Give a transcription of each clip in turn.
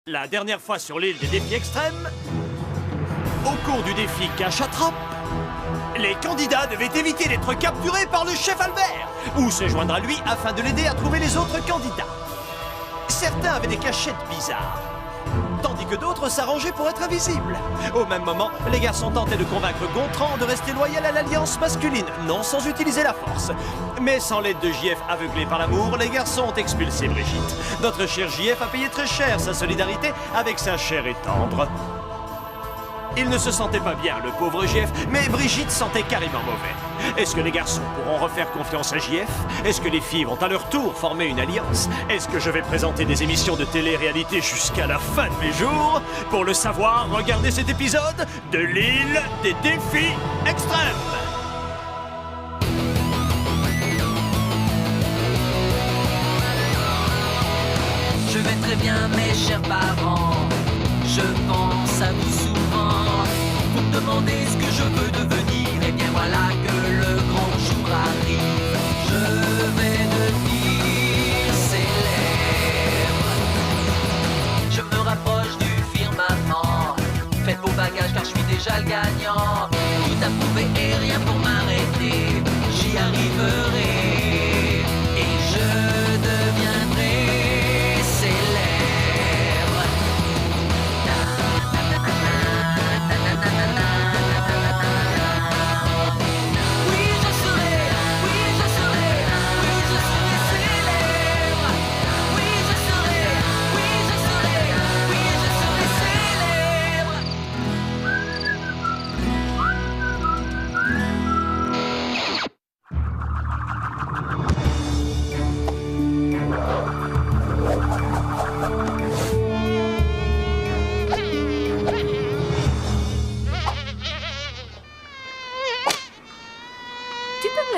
La dernière fois sur l'île des défis extrêmes, au cours du défi cache-attrape, les candidats devaient éviter d'être capturés par le chef Albert, ou se joindre à lui afin de l'aider à trouver les autres candidats. Certains avaient des cachettes bizarres, tandis que d'autres s'arrangeaient pour être invisibles. Au même moment, les garçons tentaient de convaincre Gontran de rester loyal à l'alliance masculine, non sans utiliser la force. Mais sans l'aide de JF aveuglé par l'amour, les garçons ont expulsé Brigitte. Notre cher JF a payé très cher sa solidarité avec sa chair et tendre. Il ne se sentait pas bien, le pauvre JF, mais Brigitte sentait carrément mauvais. Est-ce que les garçons pourront refaire confiance à JF? Est-ce que les filles vont à leur tour former une alliance? Est-ce que je vais présenter des émissions de télé-réalité jusqu'à la fin de mes jours? Pour le savoir, regardez cet épisode de l'île des défis extrêmes. Je vais très bien, mes chers parents. Je pense à vous souvent. Vous me demandez ce que je veux devenir. Et bien voilà que le grand jour arrive. Je vais devenir célèbre. Je me rapproche du firmament. Faites vos bagages car je suis déjà le gagnant. Tout à prouver et rien pour m'arrêter. J'y arriverai. Et je deviendrai célèbre.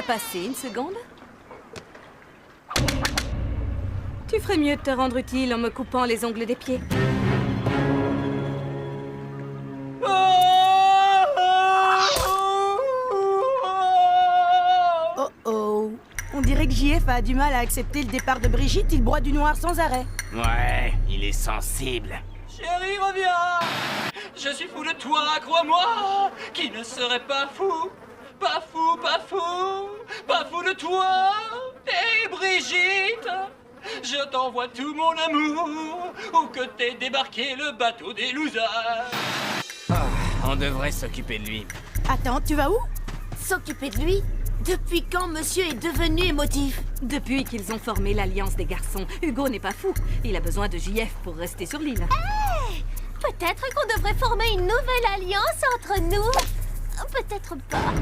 Passer une seconde? Tu ferais mieux de te rendre utile en me coupant les ongles des pieds. Oh oh. On dirait que JF a du mal à accepter le départ de Brigitte, il broie du noir sans arrêt. Ouais, il est sensible. Chérie, reviens! Je suis fou de toi, crois-moi! Qui ne serait pas fou? Pas fou, pas fou! Pas fou de toi! Et Brigitte! Je t'envoie tout mon amour! Où que t'aies débarqué le bateau des losers! On devrait s'occuper de lui. Attends, tu vas où? S'occuper de lui? Depuis quand monsieur est devenu émotif? Depuis qu'ils ont formé l'Alliance des garçons, Hugo n'est pas fou. Il a besoin de JF pour rester sur l'île. Hey! Peut-être qu'on devrait former une nouvelle alliance entre nous? Peut-être pas.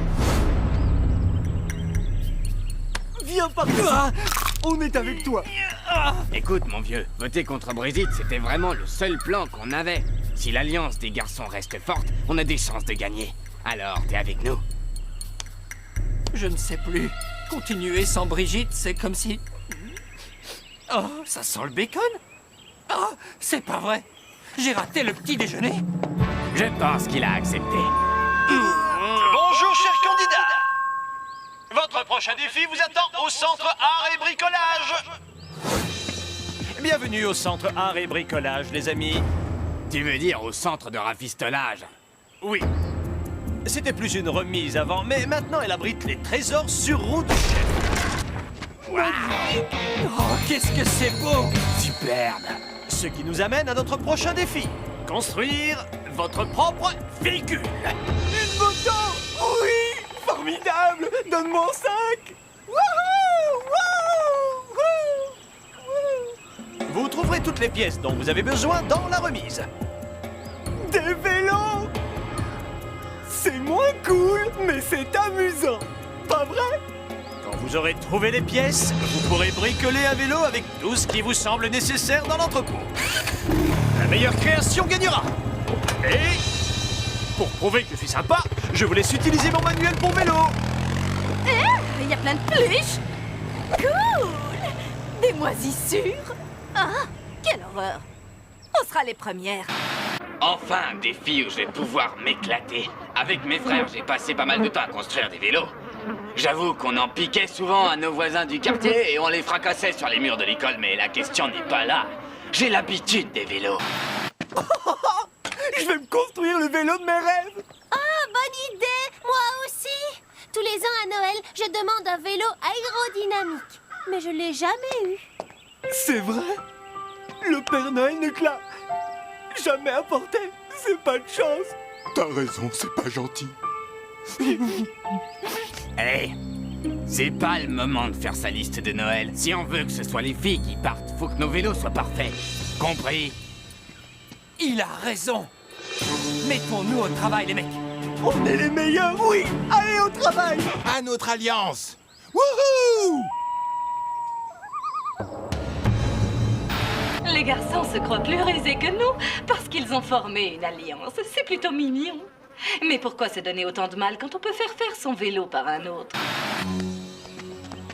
Viens par là. On est avec toi. Écoute, mon vieux, voter contre Brigitte, c'était vraiment le seul plan qu'on avait. Si l'alliance des garçons reste forte, on a des chances de gagner. Alors, t'es avec nous? Je ne sais plus. Continuer sans Brigitte, c'est comme si... Oh, ça sent le bacon? Oh, c'est pas vrai. J'ai raté le petit déjeuner. Je pense qu'il a accepté. Bonjour, chers candidats. Votre prochain défi vous attend au Centre Art et Bricolage. Bienvenue au Centre Art et Bricolage, les amis. Tu veux dire au centre de rafistolage? Oui. C'était plus une remise avant, mais maintenant elle abrite les trésors sur roue du chef. Oh, qu'est-ce que c'est beau! Superbe! Ce qui nous amène à notre prochain défi. Construire votre propre véhicule. Une moto! Oui! Formidable! Donne-moi 5! Vous trouverez toutes les pièces dont vous avez besoin dans la remise. Des vélos! C'est moins cool, mais c'est amusant. Pas vrai? Quand vous aurez trouvé les pièces, vous pourrez bricoler un vélo avec tout ce qui vous semble nécessaire dans l'entrepôt. La meilleure création gagnera. Et pour prouver que je suis sympa, je vous laisse utiliser mon manuel pour vélo. Il y a plein de peluches. Cool. Des moisissures. Ah, quelle horreur. On sera les premières. Enfin, un défi où je vais pouvoir m'éclater. Avec mes frères, j'ai passé pas mal de temps à construire des vélos. J'avoue qu'on en piquait souvent à nos voisins du quartier et on les fracassait sur les murs de l'école, mais la question n'est pas là. J'ai l'habitude des vélos. Je vais me construire le vélo de mes rêves. Ah, bonne idée! Moi aussi! Tous les ans à Noël, je demande un vélo aérodynamique. Mais je l'ai jamais eu. C'est vrai? Le Père Noël ne te l'a jamais apporté. C'est pas de chance. T'as raison, c'est pas gentil. Hé, c'est pas le moment de faire sa liste de Noël. Si on veut que ce soit les filles qui partent, faut que nos vélos soient parfaits. Compris? Il a raison. Mettons-nous au travail, les mecs. On est les meilleurs, oui. Allez au travail. À notre alliance. Wouhou! Les garçons se croient plus rusés que nous parce qu'ils ont formé une alliance. C'est plutôt mignon. Mais pourquoi se donner autant de mal quand on peut faire son vélo par un autre?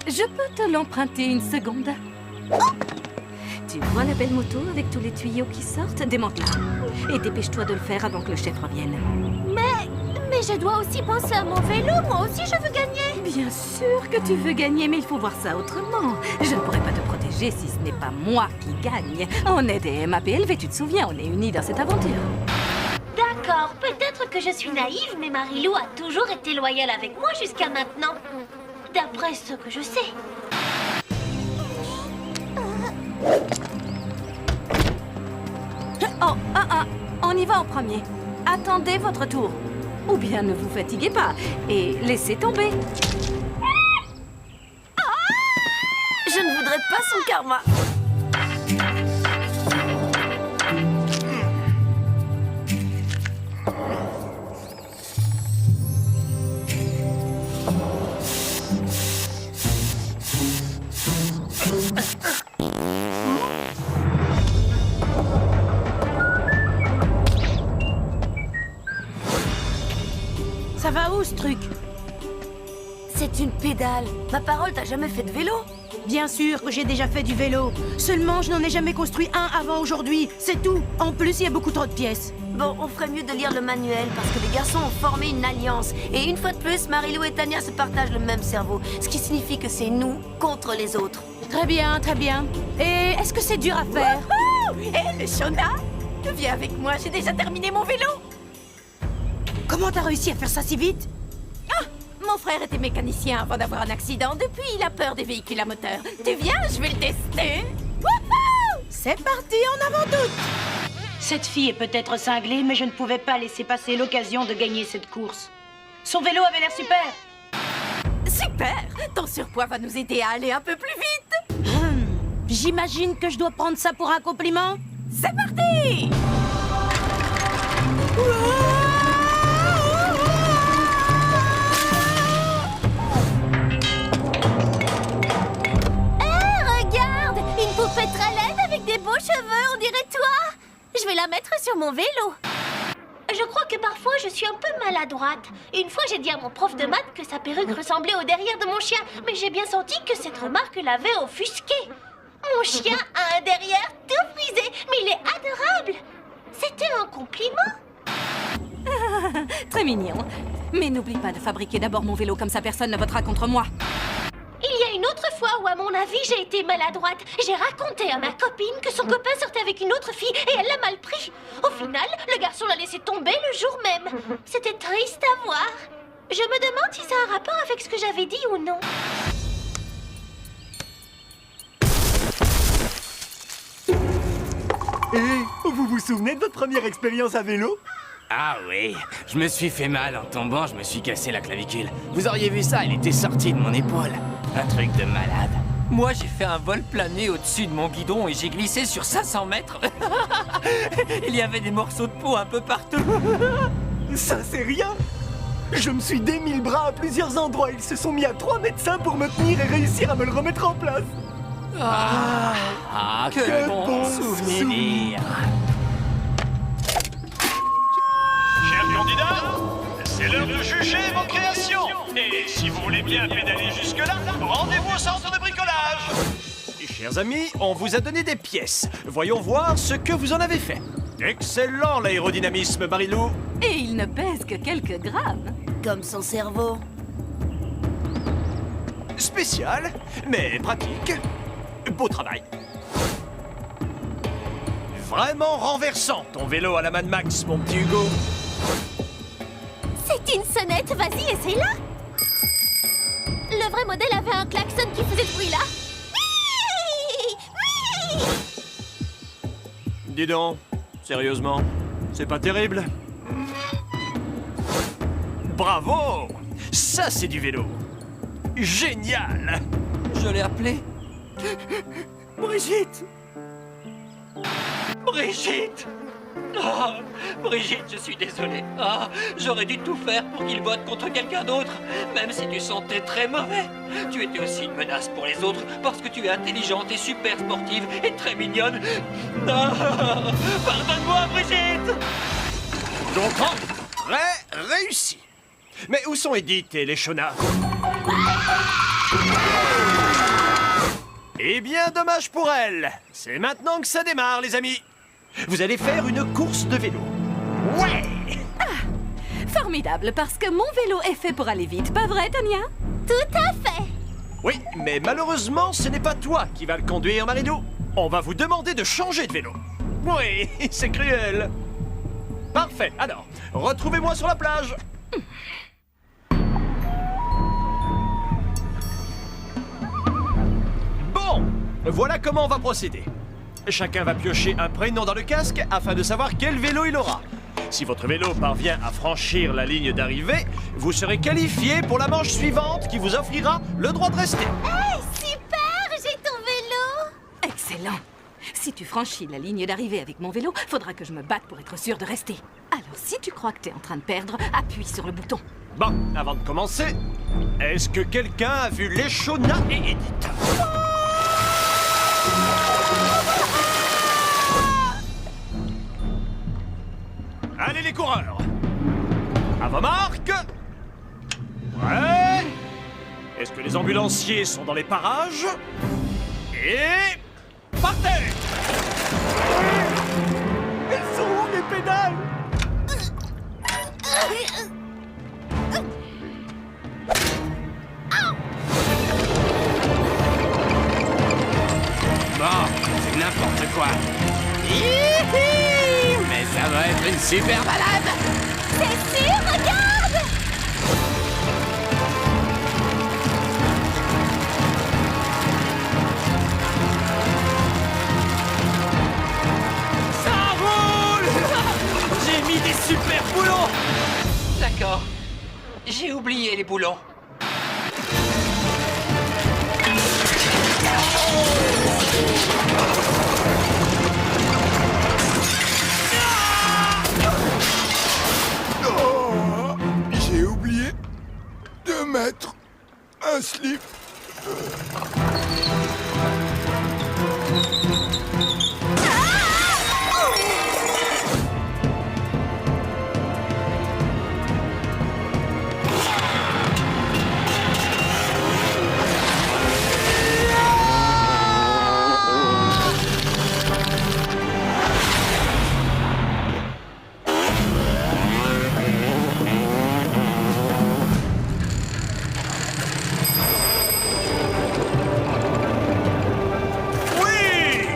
Je peux te l'emprunter une seconde. Tu vois la belle moto avec tous les tuyaux qui sortent? Démonte-la. Et dépêche-toi de le faire avant que le chef revienne. Mais je dois aussi penser à mon vélo. Moi aussi, je veux gagner. Bien sûr que tu veux gagner, mais il faut voir ça autrement. Je ne pourrais pas te protéger si ce n'est pas moi qui gagne. On est des MAPLV, tu te souviens, on est unis dans cette aventure. D'accord, peut-être que je suis naïve, mais Marilou a toujours été loyale avec moi jusqu'à maintenant. D'après ce que je sais. Oh, on y va en premier. Attendez votre tour. Ou bien ne vous fatiguez pas et laissez tomber. Je ne voudrais pas son karma. Ça va où, ce truc? C'est une pédale. Ma parole, t'as jamais fait de vélo? Bien sûr que j'ai déjà fait du vélo. Seulement, je n'en ai jamais construit un avant aujourd'hui. C'est tout. En plus, il y a beaucoup trop de pièces. Bon, on ferait mieux de lire le manuel parce que les garçons ont formé une alliance. Et une fois de plus, Marilou et Tania se partagent le même cerveau. Ce qui signifie que c'est nous contre les autres. Très bien, très bien. Et est-ce que c'est dur à faire? Hé, le Shona! Viens avec moi, j'ai déjà terminé mon vélo. Comment t'as réussi à faire ça si vite? Mon frère était mécanicien avant d'avoir un accident. Depuis, il a peur des véhicules à moteur. Tu viens, je vais le tester. Wouhou! C'est parti, en avant toutes! Cette fille est peut-être cinglée, mais je ne pouvais pas laisser passer l'occasion de gagner cette course. Son vélo avait l'air super. Super! Ton surpoids va nous aider à aller un peu plus vite. J'imagine que je dois prendre ça pour un compliment. C'est parti! Regarde, une poupée très laide avec des beaux cheveux, on dirait toi. Je vais la mettre sur mon vélo. Je crois que parfois je suis un peu maladroite. Une fois j'ai dit à mon prof de maths que sa perruque ressemblait au derrière de mon chien, mais j'ai bien senti que cette remarque l'avait offusqué. Mon chien a un derrière tout frisé, mais il est adorable. C'était un compliment. Très mignon. Mais n'oublie pas de fabriquer d'abord mon vélo, comme ça personne ne votera contre moi. Il y a une autre fois où, à mon avis, j'ai été maladroite. J'ai raconté à ma copine que son copain sortait avec une autre fille et elle l'a mal pris. Au final, le garçon l'a laissé tomber le jour même. C'était triste à voir. Je me demande si ça a un rapport avec ce que j'avais dit ou non. Vous vous souvenez de votre première expérience à vélo? Ah oui, je me suis fait mal en tombant, je me suis cassé la clavicule. Vous auriez vu ça, elle était sortie de mon épaule. Un truc de malade. Moi, j'ai fait un vol plané au-dessus de mon guidon et j'ai glissé sur 500 mètres. Il y avait des morceaux de peau un peu partout. Ça, c'est rien. Je me suis démis le bras à plusieurs endroits. Ils se sont mis à 3 médecins pour me tenir et réussir à me le remettre en place. Ah, quel bon souvenir. Chers candidats, c'est l'heure de juger vos créations. Et si vous voulez bien pédaler jusque-là, rendez-vous au centre de bricolage. Chers amis, on vous a donné des pièces. Voyons voir ce que vous en avez fait. Excellent l'aérodynamisme, Marilou. Et il ne pèse que quelques grammes. Comme son cerveau. Spécial, mais pratique. Beau travail. vraiment renversant, ton vélo à la Mad Max, mon petit Hugo. C'est une sonnette, vas-y, essaie-la. Le vrai modèle avait un klaxon qui faisait ce bruit-là. Dis donc, sérieusement, c'est pas terrible? Bravo! Ça, c'est du vélo. Génial! Je l'ai appelé. Brigitte! Brigitte! Ah, Brigitte, je suis désolé. Ah, j'aurais dû tout faire pour qu'il vote contre quelqu'un d'autre, même si tu sentais très mauvais. Tu étais aussi une menace pour les autres parce que tu es intelligente et super sportive et très mignonne. Ah, pardonne-moi, Brigitte! Gontran, très réussi. Mais où sont Edith et les Shona? Eh bien, dommage pour elle. C'est maintenant que ça démarre, les amis. Vous allez faire une course de vélo. Ouais! Formidable, parce que mon vélo est fait pour aller vite, pas vrai, Tonya? Tout à fait. Oui, mais malheureusement, ce n'est pas toi qui vas le conduire, Marilou. On va vous demander de changer de vélo. Oui, c'est cruel. Parfait, alors, retrouvez-moi sur la plage. Bon, voilà comment on va procéder. Chacun va piocher un prénom dans le casque afin de savoir quel vélo il aura. Si votre vélo parvient à franchir la ligne d'arrivée, vous serez qualifié pour la manche suivante qui vous offrira le droit de rester. Hey, super, j'ai ton vélo. Excellent. Si tu franchis la ligne d'arrivée avec mon vélo, faudra que je me batte pour être sûr de rester. Alors, si tu crois que t'es en train de perdre, appuie sur le bouton. Bon, avant de commencer, est-ce que quelqu'un a vu les Shona et Edith? Allez les coureurs! À vos marques! Ouais! Est-ce que les ambulanciers sont dans les parages? Et... partez! Elles sont où les pédales? Bon, c'est n'importe quoi. Mais ça va être une super balade. C'est sûr, regarde. Ça roule! J'ai mis des super boulons! D'accord. J'ai oublié les boulons. Oh, j'ai oublié de mettre un slip. Oui!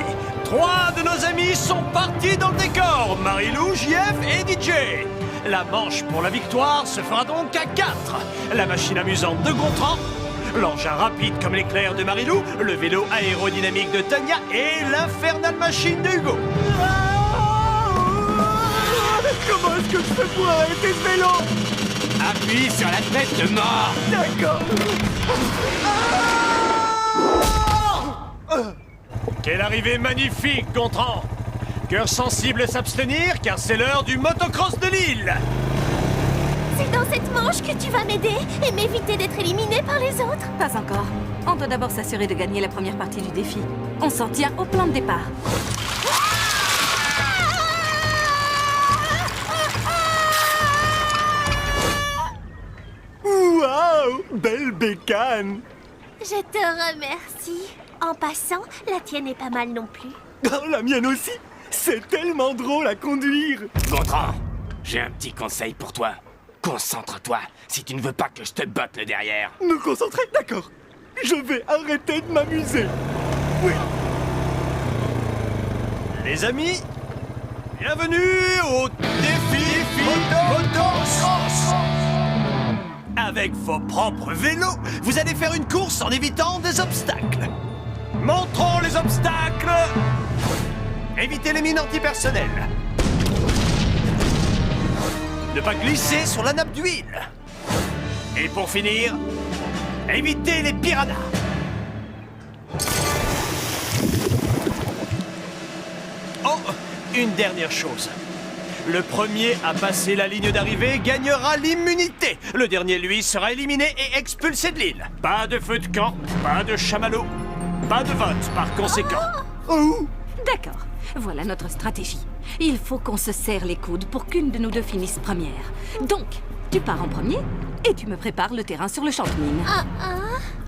3 de nos amis sont partis dans le décor, Marilou, JF et DJ. La manche pour la victoire se fera donc à 4. La machine amusante de Gontran, l'engin rapide comme l'éclair de Marilou, le vélo aérodynamique de Tania et l'infernale machine de Hugo. Comment est-ce que je fais pour arrêter ce vélo? Appuie sur la tête de mort. D'accord. Quelle arrivée magnifique, Gontran! Cœur sensible s'abstenir, car c'est l'heure du motocross de Lille! C'est dans cette manche que tu vas m'aider et m'éviter d'être éliminé par les autres. Pas encore. On doit d'abord s'assurer de gagner la première partie du défi. On s'en tient au plan de départ. Waouh! Belle bécane! Je te remercie. En passant, la tienne est pas mal non plus. Oh, la mienne aussi! C'est tellement drôle à conduire! Gontran, j'ai un petit conseil pour toi. Concentre-toi si tu ne veux pas que je te botte le derrière. Me concentrer? D'accord. Je vais arrêter de m'amuser. Oui. Les amis, Bienvenue au défi motocross. Avec vos propres vélos, vous allez faire une course en évitant des obstacles. Montrons les obstacles. Évitez les mines antipersonnelles. Ne pas glisser sur la nappe d'huile. Et pour finir, évitez les piranhas. Oh, une dernière chose. Le premier à passer la ligne d'arrivée gagnera l'immunité. Le dernier, lui, sera éliminé et expulsé de l'île. Pas de feu de camp, pas de chamallow, pas de vote par conséquent. Oh. D'accord, voilà notre stratégie. Il faut qu'on se serre les coudes pour qu'une de nous deux finisse première. Donc, tu pars en premier et tu me prépares le terrain sur le champ de mine.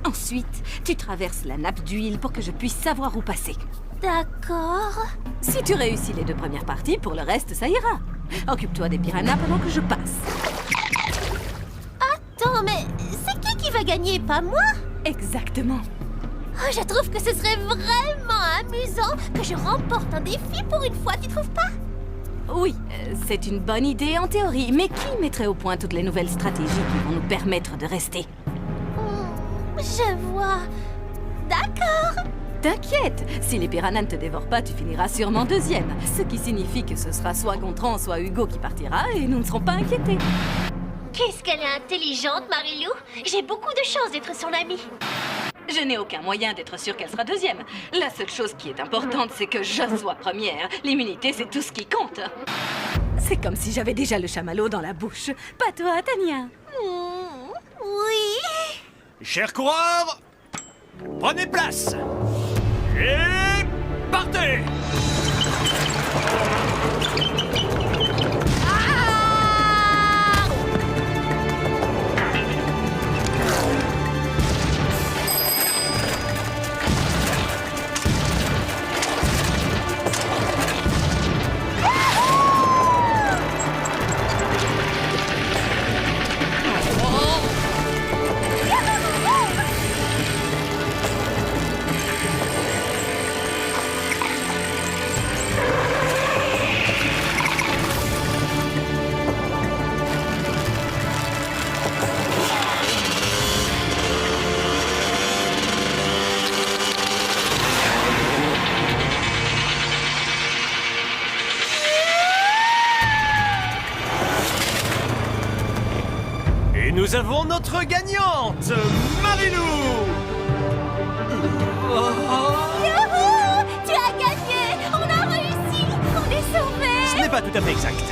Ensuite, tu traverses la nappe d'huile pour que je puisse savoir où passer. D'accord. Si tu réussis les deux premières parties, pour le reste, ça ira. Occupe-toi des piranhas pendant que je passe. Attends, mais c'est qui va gagner, pas moi? Exactement. Oh, je trouve que ce serait vraiment amusant que je remporte un défi pour une fois, tu trouves pas? Oui, c'est une bonne idée en théorie, mais qui mettrait au point toutes les nouvelles stratégies qui vont nous permettre de rester? Je vois. D'accord. T'inquiète, si les piranhas ne te dévorent pas, tu finiras sûrement deuxième. Ce qui signifie que ce sera soit Gontran, soit Hugo qui partira et nous ne serons pas inquiétés. Qu'est-ce qu'elle est intelligente, Marilou. J'ai beaucoup de chance d'être son amie. Je n'ai aucun moyen d'être sûre qu'elle sera deuxième. La seule chose qui est importante, c'est que je sois première. L'immunité, c'est tout ce qui compte. C'est comme si j'avais déjà le chamallow dans la bouche. Pas toi, Tania. Oui. Chers coureurs, prenez place. Et partez. Nous avons notre gagnante, Marilou. Youhou! Tu as gagné! On a réussi! On est sauvés! Ce n'est pas tout à fait exact.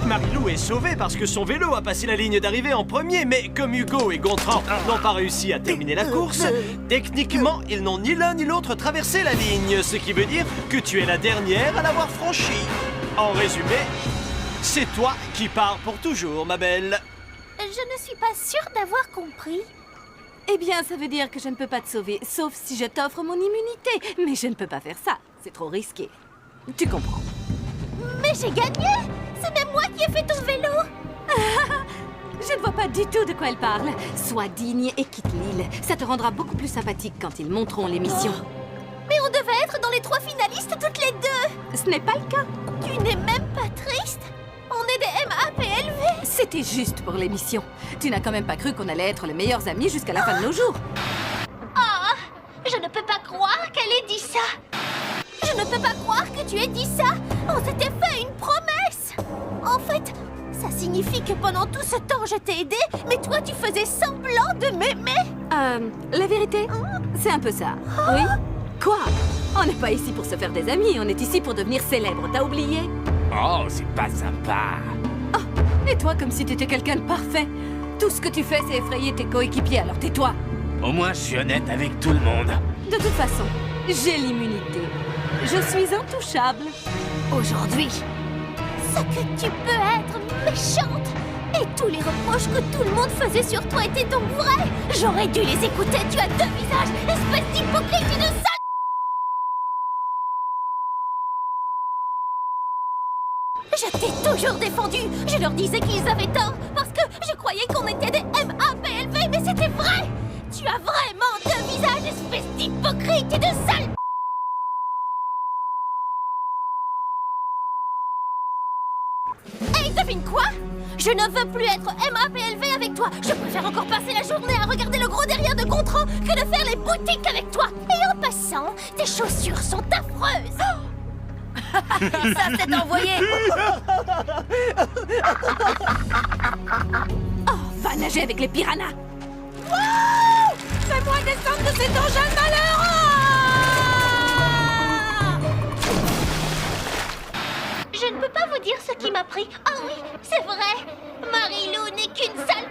Marilou est sauvée parce que son vélo a passé la ligne d'arrivée en premier, mais comme Hugo et Gontran n'ont pas réussi à terminer la course, techniquement, ils n'ont ni l'un ni l'autre traversé la ligne, ce qui veut dire que tu es la dernière à l'avoir franchie. En résumé, c'est toi qui pars pour toujours, ma belle. Je ne suis pas sûre d'avoir compris. Eh bien, ça veut dire que je ne peux pas te sauver, sauf si je t'offre mon immunité. Mais je ne peux pas faire ça, c'est trop risqué. Tu comprends? Mais j'ai gagné! C'est même moi qui ai fait ton vélo! Je ne vois pas du tout de quoi elle parle. Sois digne et quitte l'île. Ça te rendra beaucoup plus sympathique quand ils monteront l'émission. Mais on devait être dans les 3 finalistes toutes les deux! Ce n'est pas le cas. Tu n'es même pas triste? On est des MAPLV! C'était juste pour l'émission. Tu n'as quand même pas cru qu'on allait être les meilleurs amis jusqu'à la fin de nos jours. Oh! Je ne peux pas croire qu'elle ait dit ça! Je ne peux pas croire que tu aies dit ça! On s'était fait une promesse! En fait, ça signifie que pendant tout ce temps je t'ai aidé, mais toi tu faisais semblant de m'aimer! La vérité, c'est un peu ça. Oui? Quoi? On n'est pas ici pour se faire des amis, on est ici pour devenir célèbre, t'as oublié? Oh, c'est pas sympa. Oh, et toi, comme si t'étais quelqu'un de parfait. Tout ce que tu fais, c'est effrayer tes coéquipiers, alors tais-toi. Au moins, je suis honnête avec tout le monde. De toute façon, j'ai l'immunité. Je suis intouchable. Aujourd'hui, ce que tu peux être méchante! Et tous les reproches que tout le monde faisait sur toi étaient donc vrais! J'aurais dû les écouter, tu as 2 visages! Espèce d'hypocrite et de sale! Je t'ai toujours défendu! Je leur disais qu'ils avaient tort, parce que je croyais qu'on était des MAPLV, mais c'était vrai! Tu as vraiment 2 visages, espèce d'hypocrite et de sale... Hey, devine quoi? Je ne veux plus être MAPLV avec toi. Je préfère encore passer la journée à regarder le gros derrière de Gontran que de faire les boutiques avec toi. Et en passant, tes chaussures sont affreuses. Ça, c'est envoyé. Oh, va nager avec les piranhas. Wouh! Fais-moi descendre de cet engin malheureux! Je ne peux pas vous dire ce qui m'a pris. Ah oui, c'est vrai. Marilou n'est qu'une sale...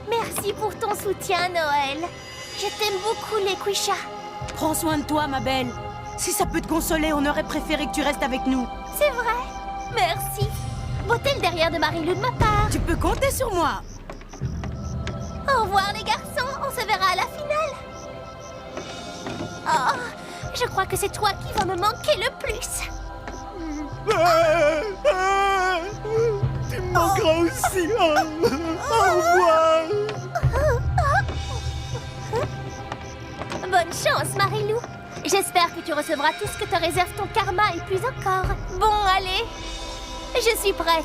Merci pour ton soutien, Noël. Je t'aime beaucoup, Lequisha. Prends soin de toi, ma belle. Si ça peut te consoler, on aurait préféré que tu restes avec nous. C'est vrai. Merci. Beauté le derrière de Marilou de ma part. Tu peux compter sur moi. Au revoir, les garçons. On se verra à la finale. Oh, je crois que c'est toi qui vas me manquer le plus. Tu me manqueras aussi. Au revoir. Bonne chance, Marilou. J'espère que tu recevras tout ce que te réserve ton karma et plus encore. Bon, allez. Je suis prête.